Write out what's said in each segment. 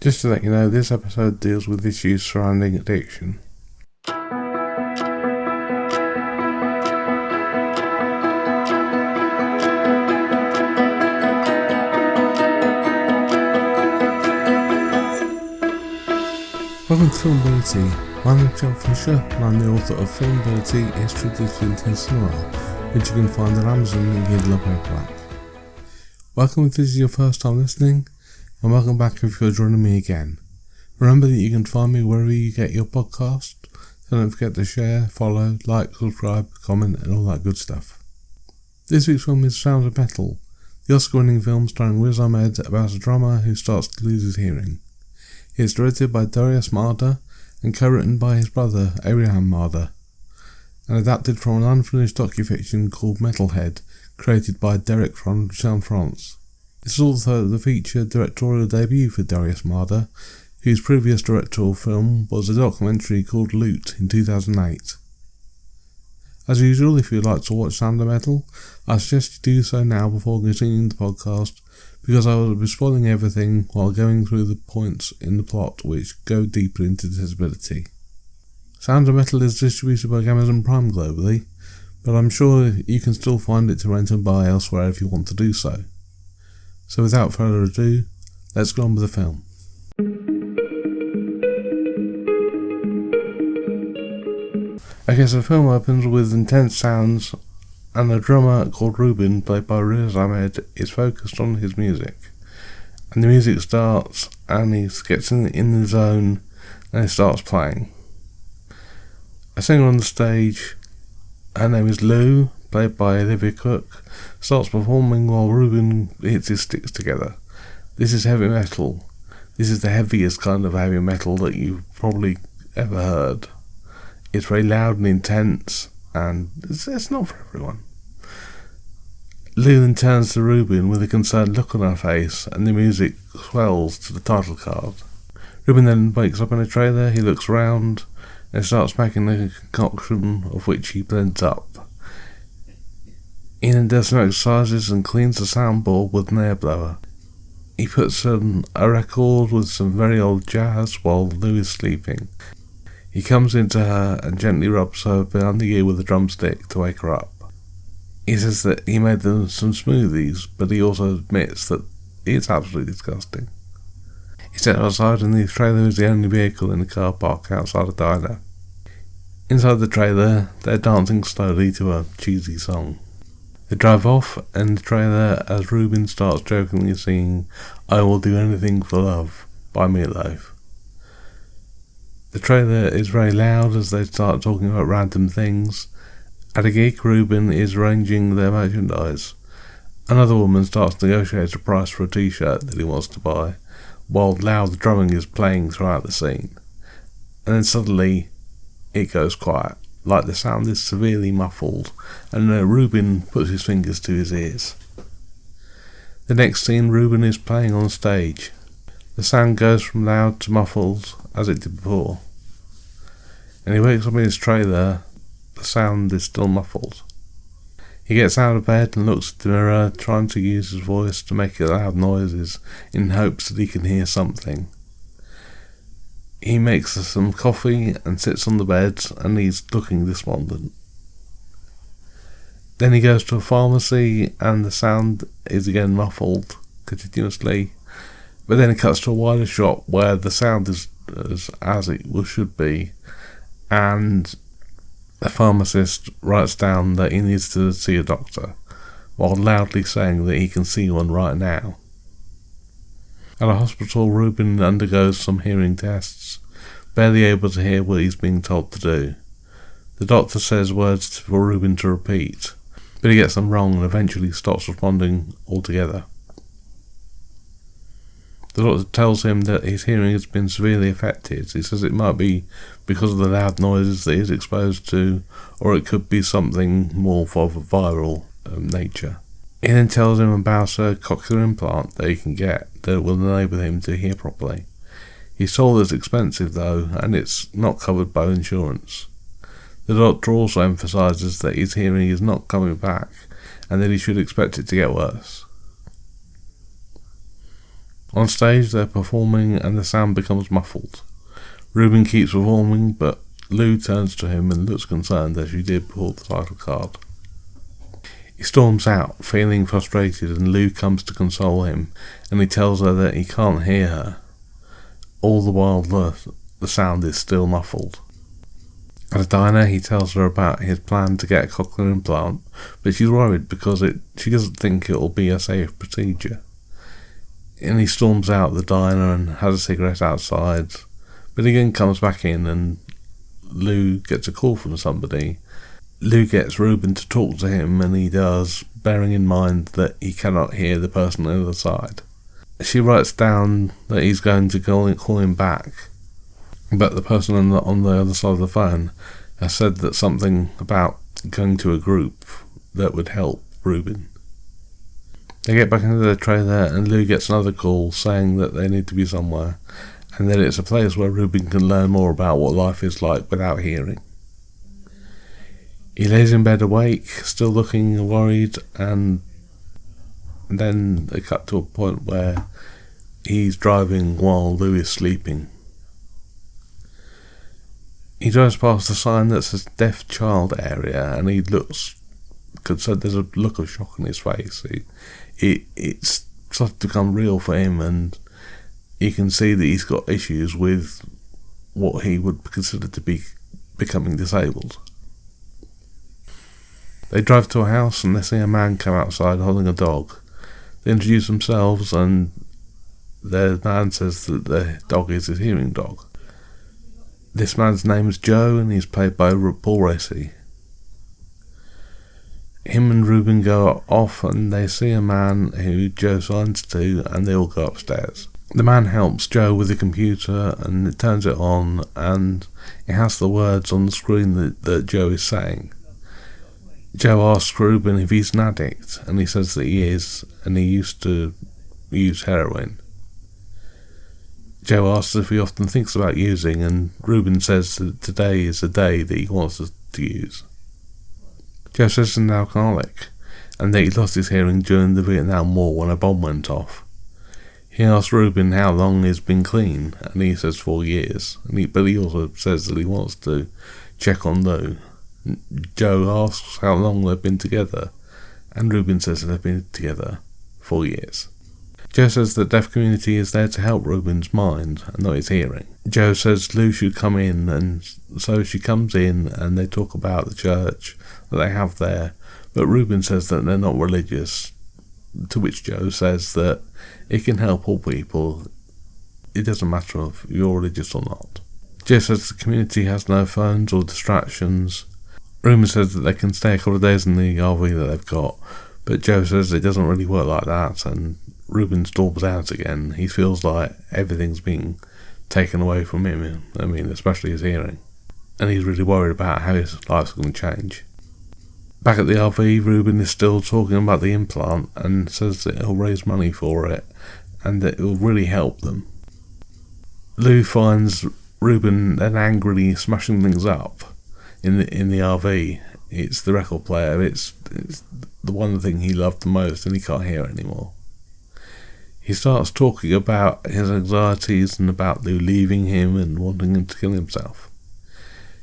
Just to let you know, this episode deals with issues surrounding addiction. Welcome to Filmability. My name is John Fisher and I'm the author of Filmability, History of Digital Cinema, which you can find on Amazon and Kindle paperback. Welcome if this is your first time listening, and welcome back if you're joining me again. Remember that you can find me wherever you get your podcast, so don't forget to share, follow, like, subscribe, comment and all that good stuff. This week's film is Sound of Metal, the Oscar-winning film starring Riz Ahmed about a drummer who starts to lose his hearing. It's directed by Darius Marder and co-written by his brother Abraham Marder, and adapted from an unfinished docufiction called Metalhead, created by Derek from France. This is also the feature directorial debut for Darius Marder, whose previous directorial film was a documentary called Loot in 2008. As usual, if you'd like to watch Sound of Metal, I suggest you do so now before continuing the podcast, because I will be spoiling everything while going through the points in the plot which go deeper into disability. Sound of Metal is distributed by Amazon Prime globally, but I'm sure you can still find it to rent and buy elsewhere if you want to do so. So without further ado, let's go on with the film. Okay, so the film opens with intense sounds, and a drummer called Ruben, played by Riz Ahmed, is focused on his music. And the music starts, and he gets in the zone, and he starts playing. A singer on the stage, her name is Lou, played by Olivia Cook, starts performing while Ruben hits his sticks together. This is heavy metal. This is the heaviest kind of heavy metal that you've probably ever heard. It's very loud and intense, and it's not for everyone. Lou then turns to Ruben with a concerned look on her face, and the music swells to the title card. Ruben then wakes up in a trailer, he looks around, and starts making a concoction of which he blends up. He then does some exercises and cleans the soundboard with an air blower. He puts on a record with some very old jazz while Lou is sleeping. He comes into her and gently rubs her behind the ear with a drumstick to wake her up. He says that he made them some smoothies, but he also admits that it's absolutely disgusting. He steps outside and the trailer is the only vehicle in the car park outside a diner. Inside the trailer, they're dancing slowly to a cheesy song. They drive off in the trailer as Ruben starts jokingly singing "I Will Do Anything for Love" by Meatloaf. The trailer is very loud as they start talking about random things. At a gig, Ruben is arranging their merchandise. Another woman starts to negotiate a price for a t-shirt that he wants to buy, while loud drumming is playing throughout the scene. And then suddenly, it goes quiet, like the sound is severely muffled, and Ruben puts his fingers to his ears. The next scene, Ruben is playing on stage. The sound goes from loud to muffled, as it did before. And he wakes up in his trailer, the sound is still muffled. He gets out of bed and looks at the mirror, trying to use his voice to make loud noises in hopes that he can hear something. He makes some coffee and sits on the bed, and he's looking despondent. Then he goes to a pharmacy and the sound is again muffled continuously, but then it cuts to a wider shot where the sound is as it should be, and the pharmacist writes down that he needs to see a doctor, while loudly saying that he can see one right now. At a hospital, Ruben undergoes some hearing tests, barely able to hear what he's being told to do. The doctor says words for Ruben to repeat, but he gets them wrong and eventually stops responding altogether. The doctor tells him that his hearing has been severely affected. He says it might be because of the loud noises that he's exposed to, or it could be something more of a viral nature. He then tells him about a cochlear implant that he can get that will enable him to hear properly. He's told it's expensive though, and it's not covered by insurance. The doctor also emphasises that his hearing is not coming back, and that he should expect it to get worse. On stage, they're performing and the sound becomes muffled. Ruben keeps performing, but Lou turns to him and looks concerned as she did before the title card. He storms out, feeling frustrated, and Lou comes to console him, and he tells her that he can't hear her. All the while the sound is still muffled. At a diner, he tells her about his plan to get a cochlear implant, but she's worried because she doesn't think it will be a safe procedure. And he storms out the diner and has a cigarette outside, but again comes back in and Lou gets a call from somebody. Lou gets Ruben to talk to him, and he does, bearing in mind that he cannot hear the person on the other side. She writes down that he's going to call him back, but the person on the other side of the phone has said that something about going to a group that would help Ruben. They get back into their trailer and Lou gets another call saying that they need to be somewhere, and that it's a place where Ruben can learn more about what life is like without hearing. He lays in bed awake, still looking worried, and then they cut to a point where he's driving while Lou is sleeping. He drives past a sign that says deaf child area, and he looks concerned. There's a look of shock on his face. It's started to become real for him, and you can see that he's got issues with what he would consider to be becoming disabled. They drive to a house and they see a man come outside holding a dog. They introduce themselves, and the man says that the dog is his hearing dog. This man's name is Joe, and he's played by Paul Raci. Him and Ruben go off and they see a man who Joe signs to, and they all go upstairs. The man helps Joe with the computer and it turns it on, and it has the words on the screen that Joe is saying. Joe asks Ruben if he's an addict, and he says that he is, and he used to use heroin. Joe asks if he often thinks about using, and Ruben says that today is the day that he wants to use. Joe says he's an alcoholic, and that he lost his hearing during the Vietnam War when a bomb went off. He asks Ruben how long he's been clean, and he says 4 years, but he also says that he wants to check on Lou. Joe asks how long they've been together, and Ruben says that they've been together 4 years. Joe says the deaf community is there to help Ruben's mind and not his hearing. Joe says Lou should come in, and so she comes in and they talk about the church that they have there, but Ruben says that they're not religious, to which Joe says that it can help all people. It doesn't matter if you're religious or not. Joe says the community has no phones or distractions. Ruben says that they can stay a couple of days in the RV that they've got, but Joe says it doesn't really work like that, and Ruben storms out again. He feels like everything's being taken away from him, especially his hearing, and he's really worried about how his life's going to change. Back at the RV, Ruben is still talking about the implant and says that he'll raise money for it and that it will really help them. Lou finds Ruben then angrily smashing things up in the RV. It's the record player. It's the one thing he loved the most, and he can't hear it anymore. He starts talking about his anxieties and about Lou leaving him and wanting him to kill himself.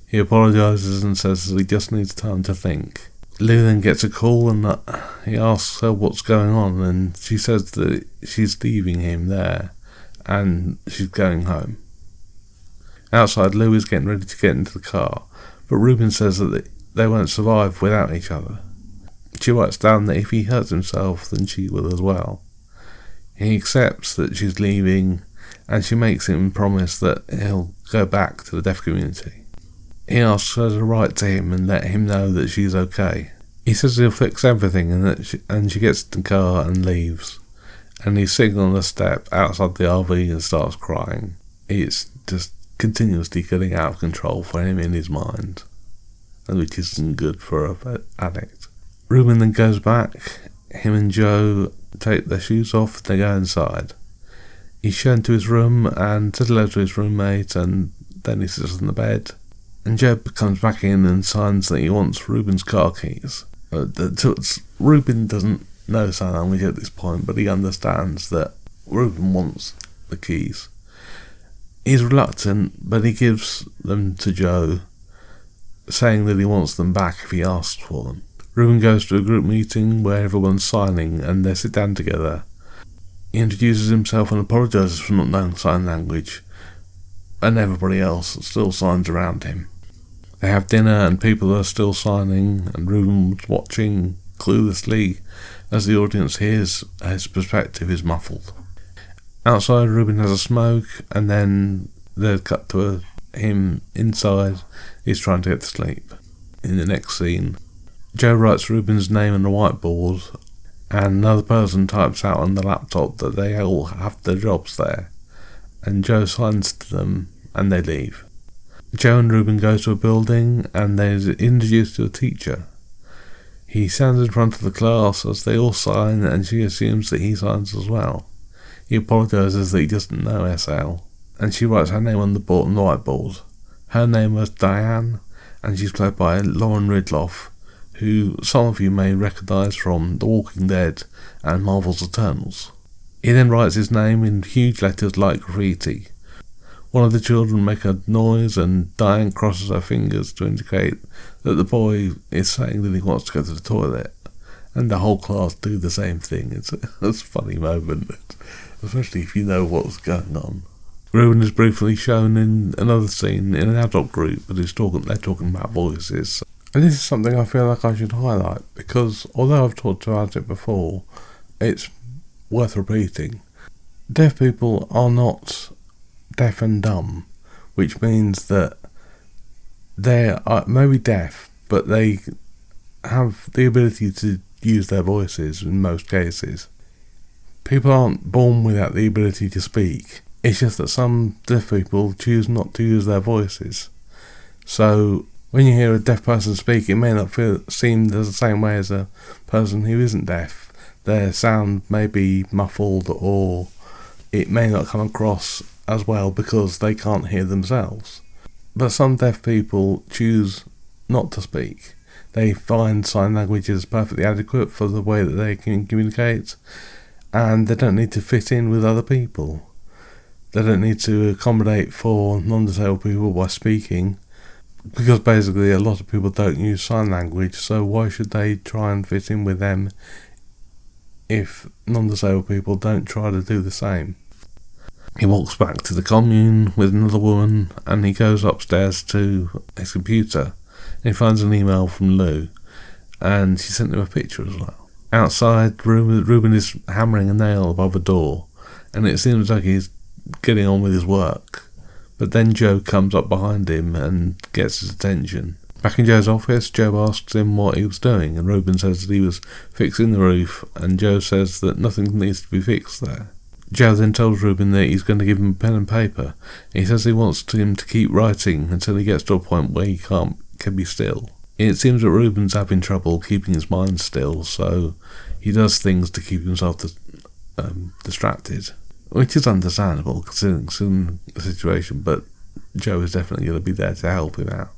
He apologises and says that he just needs time to think. Lou then gets a call and he asks her what's going on, and she says that she's leaving him there and she's going home. Outside, Lou is getting ready to get into the car, but Ruben says that they won't survive without each other. She writes down that if he hurts himself, then she will as well. He accepts that she's leaving, and she makes him promise that he'll go back to the deaf community. He asks her to write to him and let him know that she's okay. He says he'll fix everything, and she gets in the car and leaves. And he's sitting on the step outside the RV and starts crying. It's just continuously getting out of control for him in his mind, which isn't good for an addict. Ruben then goes back. Him and Joe take their shoes off and they go inside. He's shown to his room and says hello to his roommate, and then he sits on the bed. And Joe comes back in and signs that he wants Ruben's car keys. Ruben doesn't know sign language at this point, but he understands that Ruben wants the keys. He's reluctant, but he gives them to Joe, saying that he wants them back if he asks for them. Ruben goes to a group meeting where everyone's signing and they sit down together. He introduces himself and apologises for not knowing sign language, and everybody else still signs around him. They have dinner and people are still signing, and Ruben's watching cluelessly as the audience hears his perspective is muffled. Outside, Ruben has a smoke, and then they cut to him inside. He's trying to get to sleep. In the next scene, Joe writes Ruben's name on the whiteboard, and another person types out on the laptop that they all have their jobs there, and Joe signs to them and they leave. Joe and Ruben go to a building and they're introduced to a teacher. He stands in front of the class as they all sign, and she assumes that he signs as well. He apologises that he doesn't know SL, and she writes her name on the whiteboard. Her name was Diane, and she's played by Lauren Ridloff, who some of you may recognise from The Walking Dead and Marvel's Eternals. He then writes his name in huge letters like graffiti. One of the children make a noise, and Diane crosses her fingers to indicate that the boy is saying that he wants to go to the toilet, and the whole class do the same thing. It's a funny moment, especially if you know what's going on. Ruben is briefly shown in another scene in an adult group, but they're talking about voices. And this is something I feel like I should highlight, because although I've talked about it before, it's worth repeating. Deaf people are not deaf and dumb, which means that they are maybe deaf, but they have the ability to use their voices in most cases. People aren't born without the ability to speak. It's just that some deaf people choose not to use their voices. So when you hear a deaf person speak, it may not seem the same way as a person who isn't deaf. Their sound may be muffled, or it may not come across as well because they can't hear themselves. But some deaf people choose not to speak. They find sign language is perfectly adequate for the way that they can communicate, and they don't need to fit in with other people. They don't need to accommodate for non-disabled people by speaking, because basically a lot of people don't use sign language, so why should they try and fit in with them if non-disabled people don't try to do the same? He walks back to the commune with another woman, and he goes upstairs to his computer, and he finds an email from Lou, and she sent him a picture as well. Outside, Ruben is hammering a nail above a door, and it seems like he's getting on with his work. But then Joe comes up behind him and gets his attention. Back in Joe's office, Joe asks him what he was doing, and Ruben says that he was fixing the roof, and Joe says that nothing needs to be fixed there. Joe then tells Ruben that he's going to give him a pen and paper. He says he wants him to keep writing until he gets to a point where he can be still. It seems that Ruben's having trouble keeping his mind still, so he does things to keep himself distracted, which is understandable considering the situation, but Joe is definitely going to be there to help him out.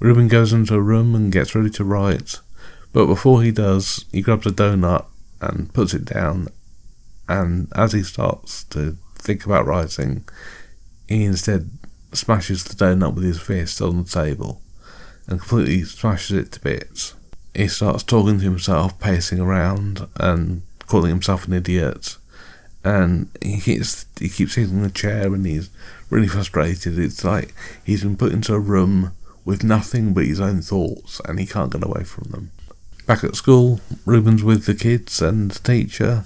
Ruben goes into a room and gets ready to write, but before he does, he grabs a donut and puts it down, and as he starts to think about writing, he instead smashes the donut with his fist on the table and completely smashes it to bits. He starts talking to himself, pacing around and calling himself an idiot, and he keeps hitting the chair, and he's really frustrated. It's like he's been put into a room with nothing but his own thoughts, and he can't get away from them. Back at school, Ruben's with the kids and the teacher,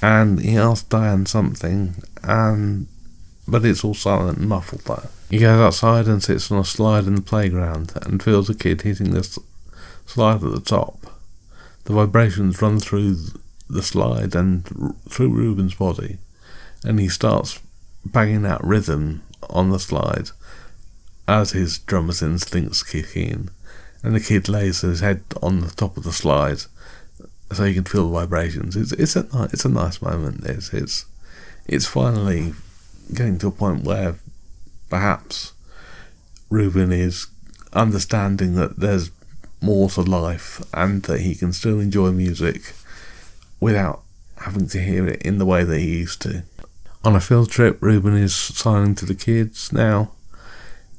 and he asks Diane something, but it's all silent and muffled there. He goes outside and sits on a slide in the playground and feels a kid hitting the slide at the top. The vibrations run through the slide and through Ruben's body, and he starts banging out rhythm on the slide as his drummer's instincts kick in, and the kid lays his head on the top of the slide so you can feel the vibrations. It's a nice moment. It's finally getting to a point where perhaps Ruben is understanding that there's more to life and that he can still enjoy music without having to hear it in the way that he used to. On a field trip, Ruben is signing to the kids now.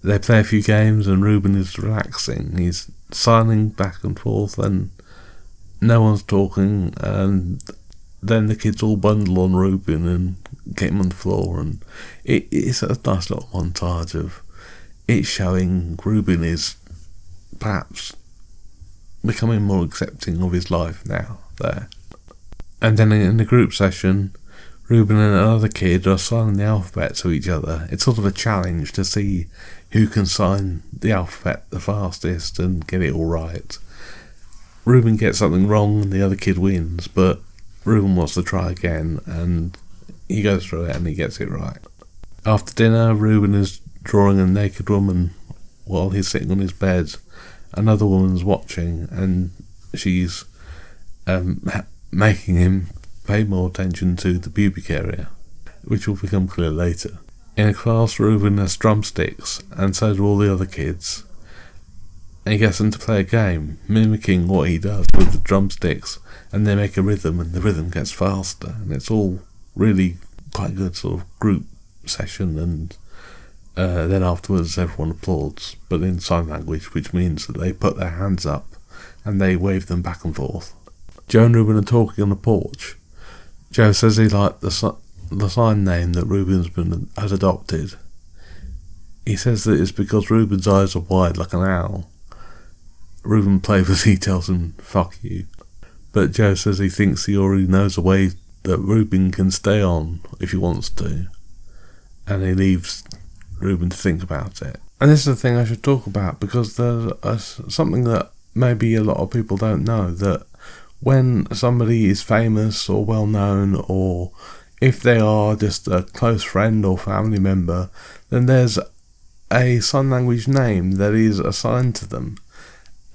They play a few games and Ruben is relaxing. He's signing back and forth and no one's talking, and then the kids all bundle on Ruben and get him on the floor, and it's a nice little montage of it showing Ruben is perhaps becoming more accepting of his life now there. And then in the group session, Ruben and another kid are signing the alphabet to each other. It's sort of a challenge to see who can sign the alphabet the fastest and get it all right. Ruben gets something wrong and the other kid wins, but Ruben wants to try again, and he goes through it and he gets it right. After dinner, Ruben is drawing a naked woman while he's sitting on his bed. Another woman's watching, and she's making him pay more attention to the pubic area, which will become clear later. In a class, Ruben has drumsticks, and so do all the other kids. And he gets them to play a game, mimicking what he does with the drumsticks, and they make a rhythm, and the rhythm gets faster, and it's all really quite a good sort of group session, and then afterwards everyone applauds, but in sign language, which means that they put their hands up and they wave them back and forth. Joe and Ruben are talking on the porch. Joe says he liked the sign name that Ruben has adopted. He says that it's because Ruben's eyes are wide like an owl. Ruben playfully tells him, "Fuck you." But Joe says he thinks he already knows a way that Ruben can stay on if he wants to. And he leaves Ruben to think about it. And this is the thing I should talk about, because there's something that maybe a lot of people don't know, that when somebody is famous or well known, or if they are just a close friend or family member, then there's a sign language name that is assigned to them,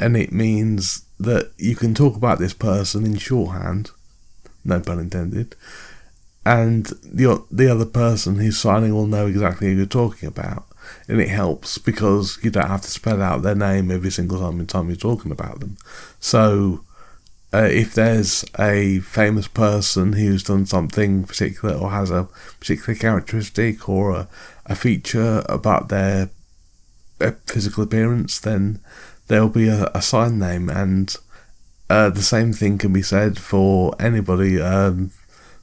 and it means that you can talk about this person in shorthand, no pun intended, and the other person who's signing will know exactly who you're talking about, and it helps because you don't have to spell out their name every single time you're talking about them. So if there's a famous person who's done something particular or has a particular characteristic or a feature about their physical appearance, then there'll be a sign name, and the same thing can be said for anybody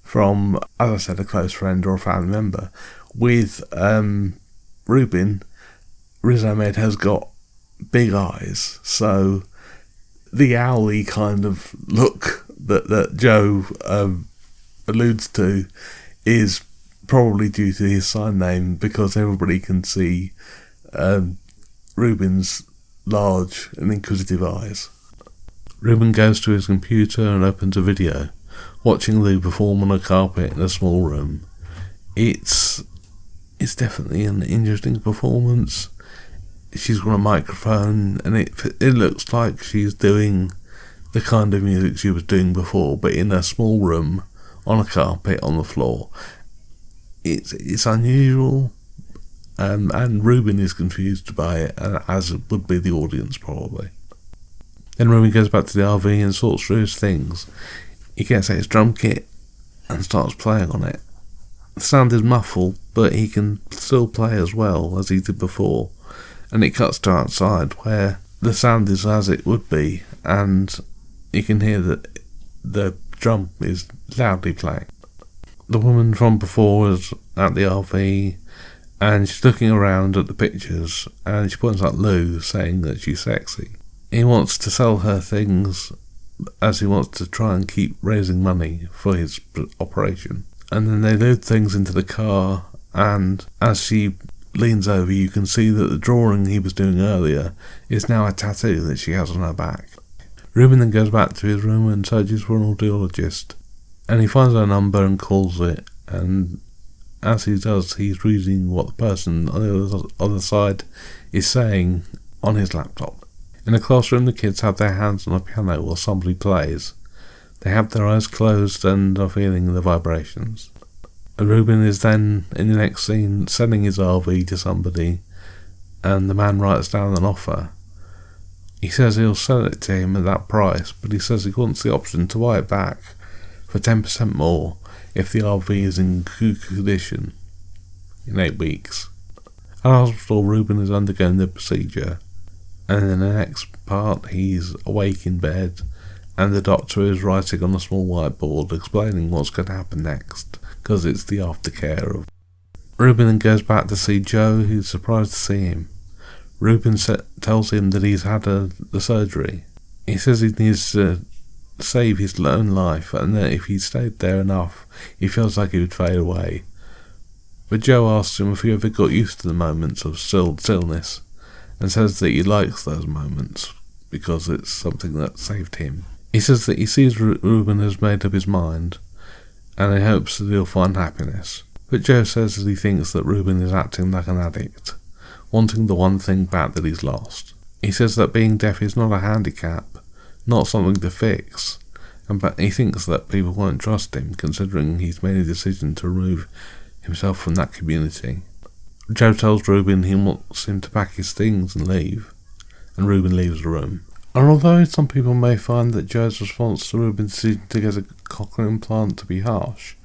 from, as I said, a close friend or a family member. With Ruben, Riz Ahmed has got big eyes, so the owly kind of look that Joe alludes to is probably due to his sign name, because everybody can see Ruben's large and inquisitive eyes. Ruben goes to his computer and opens a video, watching Lou perform on a carpet in a small room. It's definitely an interesting performance. She's got a microphone, and it looks like she's doing the kind of music she was doing before, but in a small room on a carpet on the floor. It's unusual, and Ruben is confused by it, as would be the audience probably. Then Ruben goes back to the RV and sorts through his things. He gets out his drum kit and starts playing on it. The sound is muffled, but he can still play as well as he did before. And it cuts to outside, where the sound is as it would be, and you can hear that the drum is loudly playing. The woman from before is at the RV, and she's looking around at the pictures, and she points out Lou, saying that she's sexy. He wants to sell her things, as he wants to try and keep raising money for his operation. And then they load things into the car, and as she leans over, you can see that the drawing he was doing earlier is now a tattoo that she has on her back. Ruben then goes back to his room and searches for an audiologist, and he finds her number and calls it, and as he does, he's reading what the person on the other side is saying on his laptop. In the classroom, the kids have their hands on a piano while somebody plays. They have their eyes closed and are feeling the vibrations. Ruben is then, in the next scene, selling his RV to somebody, and the man writes down an offer. He says he'll sell it to him at that price, but he says he wants the option to buy it back for 10% more if the RV is in good condition in 8 weeks. At hospital, Ruben is undergoing the procedure, and in the next part he's awake in bed and the doctor is writing on a small whiteboard explaining what's going to happen next, because it's the aftercare of. Ruben then goes back to see Joe, who's surprised to see him. Ruben tells him that he's had the surgery. He says he needs to save his own life, and that if he stayed there enough, he feels like he would fade away. But Joe asks him if he ever got used to the moments of stillness, and says that he likes those moments, because it's something that saved him. He says that he sees Ruben has made up his mind, and he hopes that he'll find happiness. But Joe says that he thinks that Ruben is acting like an addict, wanting the one thing back that he's lost. He says that being deaf is not a handicap, not something to fix, but he thinks that people won't trust him, considering he's made a decision to remove himself from that community. Joe tells Ruben he wants him to pack his things and leave, and Ruben leaves the room. And although some people may find that Joe's response to Ruben's decision to get a cochlear implant to be harsh,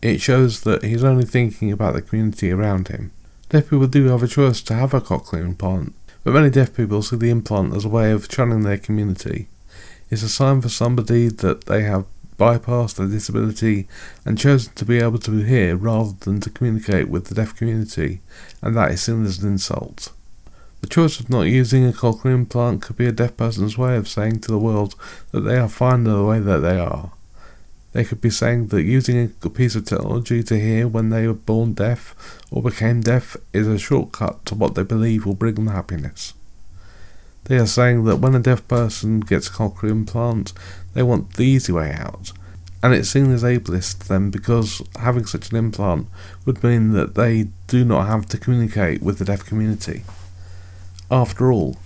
it shows that he's only thinking about the community around him. Deaf people do have a choice to have a cochlear implant, but many deaf people see the implant as a way of channeling their community. It's a sign for somebody that they have bypassed their disability and chosen to be able to hear rather than to communicate with the deaf community, and that is seen as an insult. The choice of not using a cochlear implant could be a deaf person's way of saying to the world that they are fine the way that they are. They could be saying that using a piece of technology to hear when they were born deaf or became deaf is a shortcut to what they believe will bring them happiness. They are saying that when a deaf person gets a cochlear implant, they want the easy way out, and it's seen as ableist to them because having such an implant would mean that they do not have to communicate with the deaf community. After all,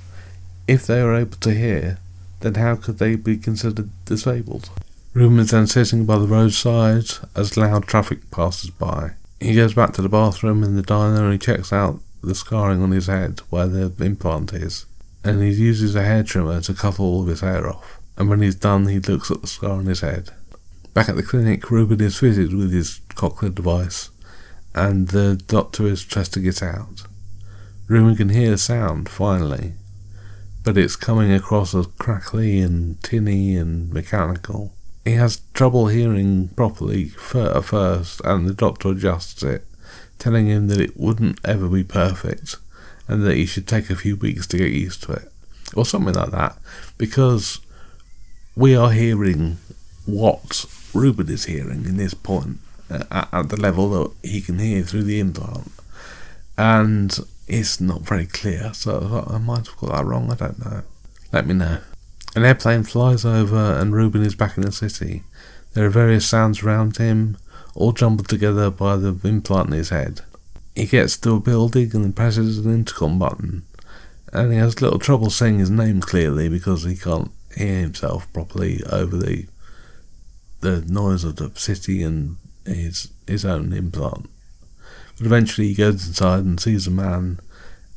if they are able to hear, then how could they be considered disabled? Ruben is then sitting by the roadside as loud traffic passes by. He goes back to the bathroom in the diner and he checks out the scarring on his head where the implant is, and he uses a hair trimmer to cut all of his hair off. And when he's done, he looks at the scar on his head. Back at the clinic, Ruben is fitted with his cochlear device, and the doctor is testing it out. Ruben can hear the sound, finally, but it's coming across as crackly and tinny and mechanical. He has trouble hearing properly at first, and the doctor adjusts it, telling him that it wouldn't ever be perfect, and that he should take a few weeks to get used to it, or something like that, because we are hearing what Ruben is hearing in this point, at the level that he can hear through the implant, and it's not very clear, so I might have got that wrong, I don't know. Let me know. An airplane flies over and Ruben is back in the city. There are various sounds around him, all jumbled together by the implant in his head. He gets to a building and presses an intercom button, and he has little trouble saying his name clearly because he can't hear himself properly over the noise of the city and his own implant. But eventually he goes inside and sees a man,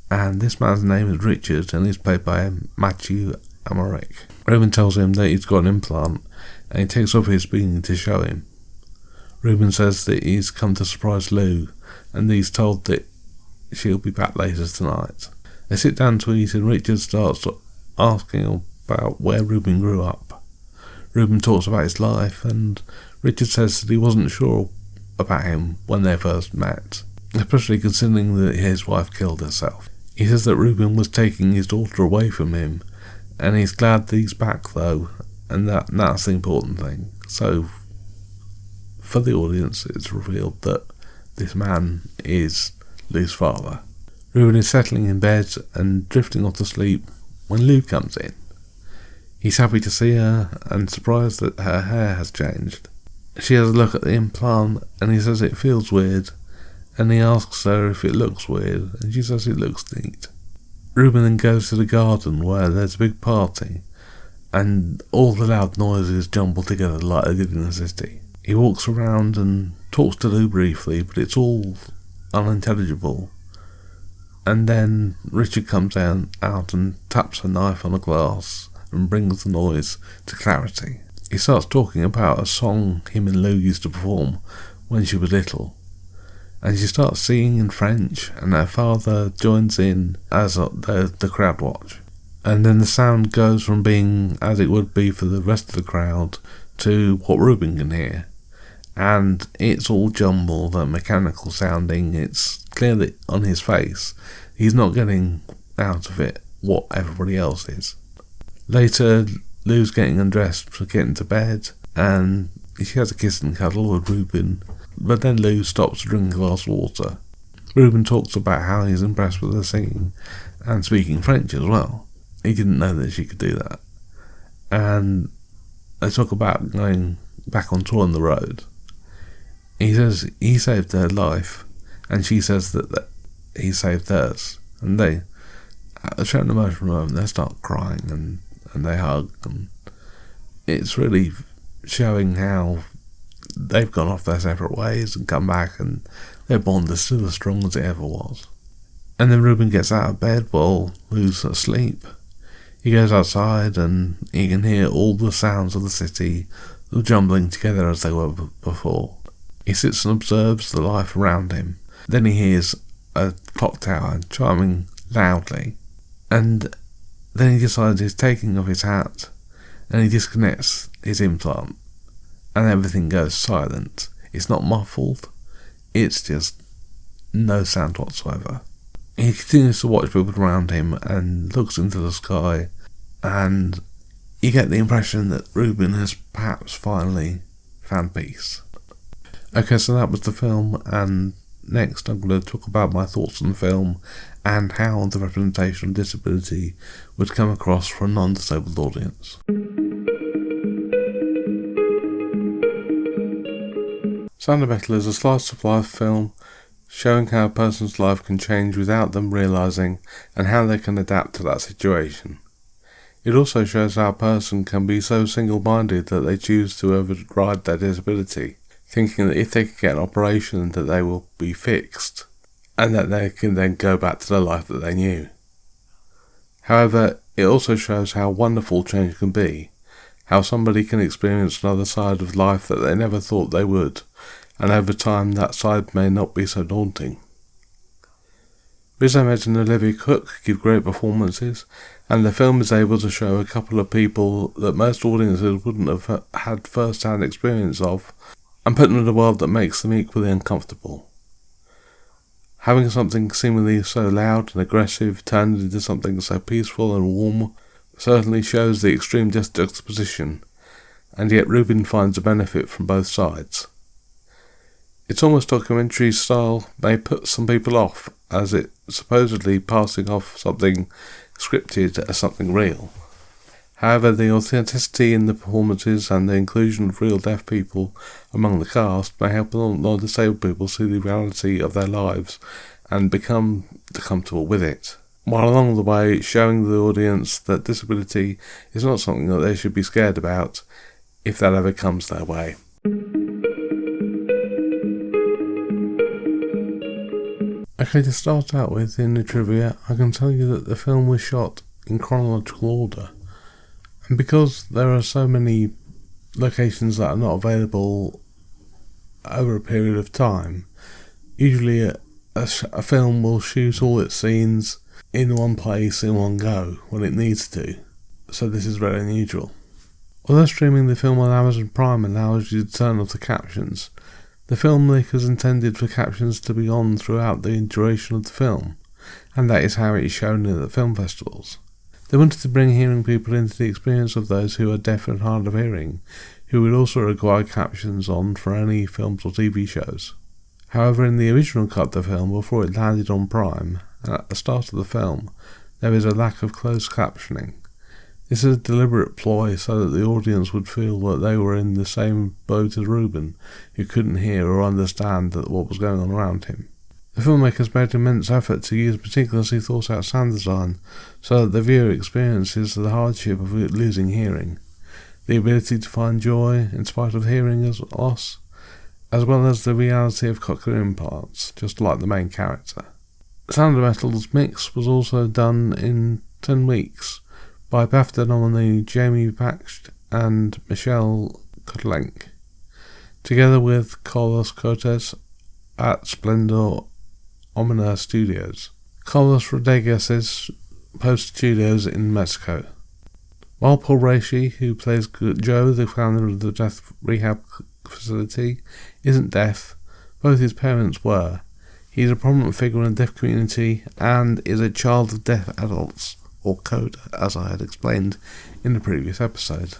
and this man's name is Richard and he's played by Matthew Amarick. Ruben tells him that he's got an implant, and he takes off his beanie to show him. Ruben says that he's come to surprise Lou, and he's told that she'll be back later tonight. They sit down to eat, and Richard starts asking about where Ruben grew up. Ruben talks about his life, and Richard says that he wasn't sure about him when they first met, especially considering that his wife killed herself. He says that Ruben was taking his daughter away from him, and he's glad that he's back though, and that's the important thing. So, for the audience, it's revealed that this man is Lou's father. Ruben is settling in bed and drifting off to sleep when Lou comes in. He's happy to see her and surprised that her hair has changed. She has a look at the implant and he says it feels weird, and he asks her if it looks weird, and she says it looks neat. Ruben then goes to the garden where there's a big party, and all the loud noises jumble together like they did in the city. He walks around and talks to Lou briefly, but it's all unintelligible. And then Richard comes out and taps a knife on a glass and brings the noise to clarity. he starts talking about a song him and Lou used to perform when she was little. And she starts singing in French, and her father joins in as the crowd watch. And then the sound goes from being as it would be for the rest of the crowd to what Ruben can hear. And it's all jumbled and mechanical sounding. It's clear that on his face, he's not getting out of it what everybody else is. Later, Lou's getting undressed for getting to bed, and she has a kiss and cuddle with Ruben, but then Lou stops to drink a glass of water. Ruben talks about how he's impressed with her singing and speaking French as well. He didn't know that she could do that. And they talk about going back on tour on the road. He says he saved her life, and she says that he saved hers. And they, at a certain emotional moment, they start crying and they hug. And it's really showing how they've gone off their separate ways and come back, and their bond is still as strong as it ever was. And then Ruben gets out of bed while Lou's asleep. He goes outside and he can hear all the sounds of the city jumbling together as they were before. He sits and observes the life around him. Then he hears a clock tower chiming loudly, and then he decides he's taking off his hat, and he disconnects his implant, and everything goes silent. It's not muffled, it's just no sound whatsoever. He continues to watch people around him and looks into the sky, and you get the impression that Ruben has perhaps finally found peace. Okay, so that was the film, and next I'm going to talk about my thoughts on the film and how the representation of disability would come across for a non-disabled audience. Sound of Metal is a slice of life film showing how a person's life can change without them realising, and how they can adapt to that situation. It also shows how a person can be so single-minded that they choose to override their disability, thinking that if they can get an operation that they will be fixed, and that they can then go back to the life that they knew. However, it also shows how wonderful change can be, how somebody can experience another side of life that they never thought they would, and over time that side may not be so daunting. Riz Ahmed and Olivia Cook give great performances, and the film is able to show a couple of people that most audiences wouldn't have had first-hand experience of, and put them in a world that makes them equally uncomfortable. Having something seemingly so loud and aggressive turned into something so peaceful and warm certainly shows the extreme juxtaposition, and yet Ruben finds a benefit from both sides. Its almost documentary style may put some people off, as it supposedly passing off something scripted as something real. However, the authenticity in the performances and the inclusion of real deaf people among the cast may help non-disabled people see the reality of their lives and become comfortable with it, while along the way showing the audience that disability is not something that they should be scared about if that ever comes their way. Okay, to start out with, in the trivia, I can tell you that the film was shot in chronological order. And because there are so many locations that are not available over a period of time, usually a film will shoot all its scenes in one place in one go when it needs to, so this is very unusual. Although streaming the film on Amazon Prime allows you to turn off the captions, the filmmakers intended for captions to be on throughout the duration of the film, and that is how it is shown at the film festivals. They wanted to bring hearing people into the experience of those who are deaf and hard of hearing, who would also require captions on for any films or TV shows. However, in the original cut of the film, before it landed on Prime, and at the start of the film, there is a lack of closed captioning. This is a deliberate ploy so that the audience would feel that they were in the same boat as Ruben, who couldn't hear or understand what was going on around him. The filmmakers made immense effort to use meticulously thought out sound design so that the viewer experiences the hardship of losing hearing, the ability to find joy in spite of hearing loss, as well as the reality of cochlear implants, just like the main character. Sound of Metal's mix was also done in 10 weeks by BAFTA nominee Jamie Bakst and Michelle Kotelenk, together with Carlos Cortez at Splendor Omnia Studios. Carlos Rodriguez's Post Studios in Mexico. While Paul Reishi, who plays Joe, the founder of the death rehab facility, isn't deaf, both his parents were. He's a prominent figure in the deaf community and is a child of deaf adults, or CODA, as I had explained in the previous episode.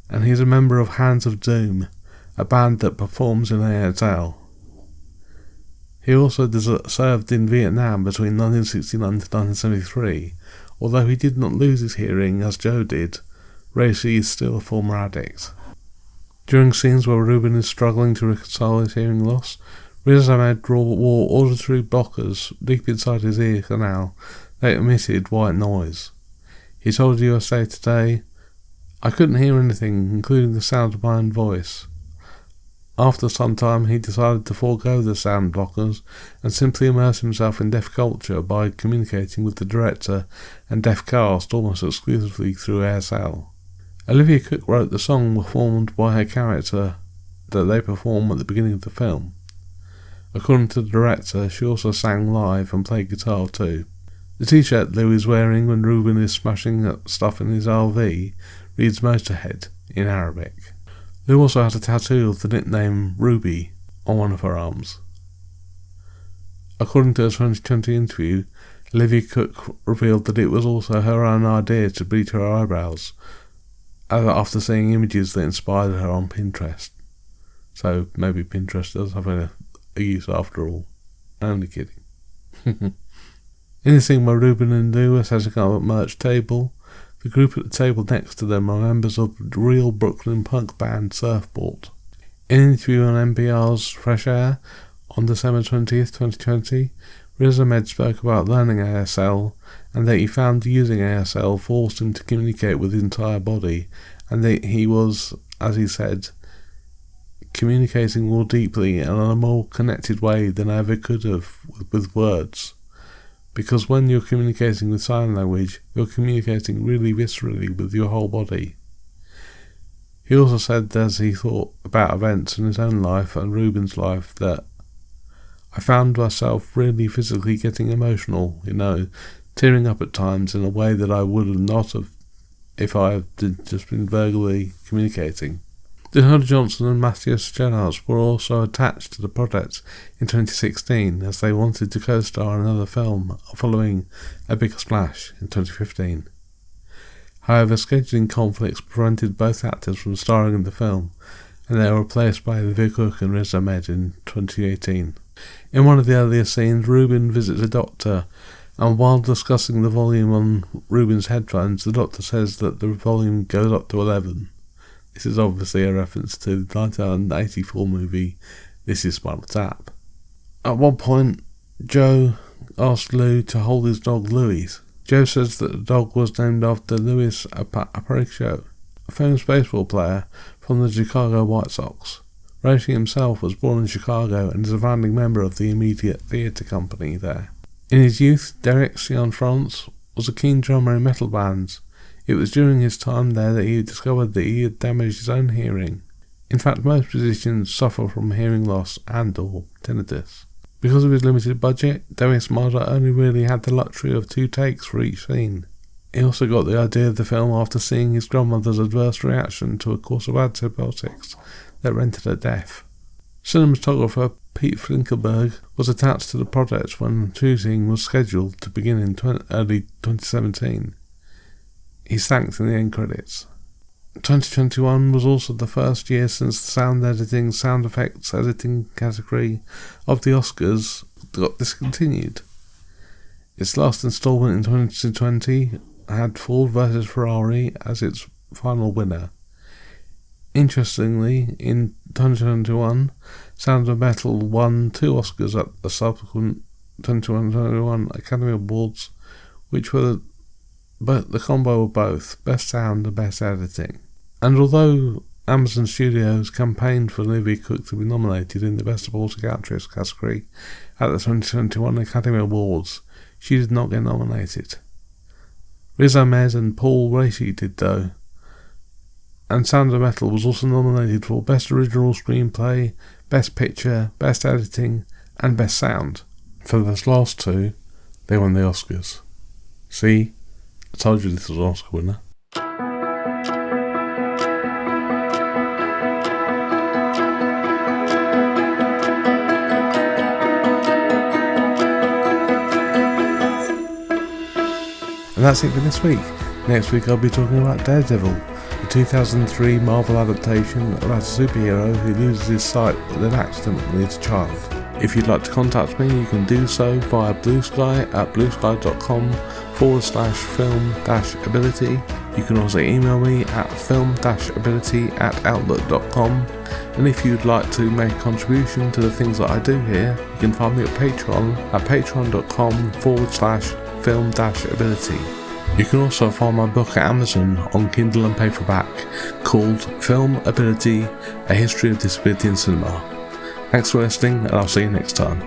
And he's a member of Hands of Doom, a band that performs in ASL. He also served in Vietnam between 1969 to 1973. Although he did not lose his hearing as Joe did, Reishi is still a former addict. During scenes where Ruben is struggling to reconcile his hearing loss, Riz Ahmed wore auditory blockers deep inside his ear canal that emitted white noise. He told USA Today, "I couldn't hear anything, including the sound of my own voice." After some time, he decided to forego the sound blockers and simply immerse himself in deaf culture by communicating with the director and deaf cast almost exclusively through ASL. Olivia Cooke wrote the song performed by her character that they perform at the beginning of the film. According to the director, she also sang live and played guitar too. The t-shirt Lou is wearing when Ruben is smashing up stuff in his RV reads Motorhead in Arabic. Lou also has a tattoo of the nickname Ruby on one of her arms. According to a 2020 interview, Olivia Cooke revealed that it was also her own idea to bleach her eyebrows after seeing images that inspired her on Pinterest. So maybe Pinterest does have a use after all. Only kidding. In the scene where Ruben and Lou are setting up a merch table, the group at the table next to them are members of the real Brooklyn punk band Surfboard. In an interview on NPR's Fresh Air on December 20th, 2020, Riz Ahmed spoke about learning ASL and that he found using ASL forced him to communicate with his entire body, and that he was, as he said, communicating more deeply and in a more connected way than I ever could have with words. Because when you're communicating with sign language, you're communicating really viscerally with your whole body. He also said, as he thought about events in his own life and Ruben's life, that I found myself really physically getting emotional, tearing up at times in a way that I would have not have if I had just been verbally communicating. Dakota Johnson and Matthias Jenhardt were also attached to the project in 2016 as they wanted to co-star in another film following A Bigger Splash in 2015. However, scheduling conflicts prevented both actors from starring in the film, and they were replaced by Olivia Cooke and Riz Ahmed in 2018. In one of the earlier scenes, Ruben visits a doctor, and while discussing the volume on Ruben's headphones, the doctor says that the volume goes up to 11. This is obviously a reference to the 1984 movie This Is Spinal Tap. At one point, Joe asked Lou to hold his dog Louis. Joe says that the dog was named after Louis Aparicio, a famous baseball player from the Chicago White Sox. Reishi himself was born in Chicago and is a founding member of the Immediate Theatre Company there. In his youth, Derek Cianfrance was a keen drummer in metal bands. It was during his time there that he discovered that he had damaged his own hearing. In fact, most musicians suffer from hearing loss and/or tinnitus. Because of his limited budget, Darius Marder only really had the luxury of 2 takes for each scene. He also got the idea of the film after seeing his grandmother's adverse reaction to a course of antibiotics that rendered her deaf. Cinematographer Pete Flinkenberg was attached to the project when shooting was scheduled to begin in early 2017. He's thanked in the end credits. 2021 was also the first year since the sound effects editing category of the Oscars got discontinued. Its last installment in 2020 had Ford vs Ferrari as its final winner. Interestingly, in 2021, Sound of Metal won 2 Oscars at the subsequent 2021 Academy Awards, which were the combo of both Best Sound and Best Editing. And although Amazon Studios campaigned for Olivia Cooke to be nominated in the Best Supporting Actress category at the 2021 Academy Awards, she did not get nominated. Riz Ahmed and Paul Reishi did though. and Sound of Metal was also nominated for Best Original Screenplay, Best Picture, Best Editing, and Best Sound. For those last two, they won the Oscars. See? I told you this was an Oscar winner. And that's it for this week. Next week I'll be talking about Daredevil, the 2003 Marvel adaptation about a superhero who loses his sight with an accident when he's a child. If you'd like to contact me, you can do so via Bluesky at bluesky.com/film-ability. You can also email me at film-ability@outlook.com. And if you'd like to make a contribution to the things that I do here, you can find me at Patreon at patreon.com/film-ability. You can also find my book at Amazon on Kindle and paperback called Filmability, A History of Disability in Cinema. Thanks for listening, and I'll see you next time.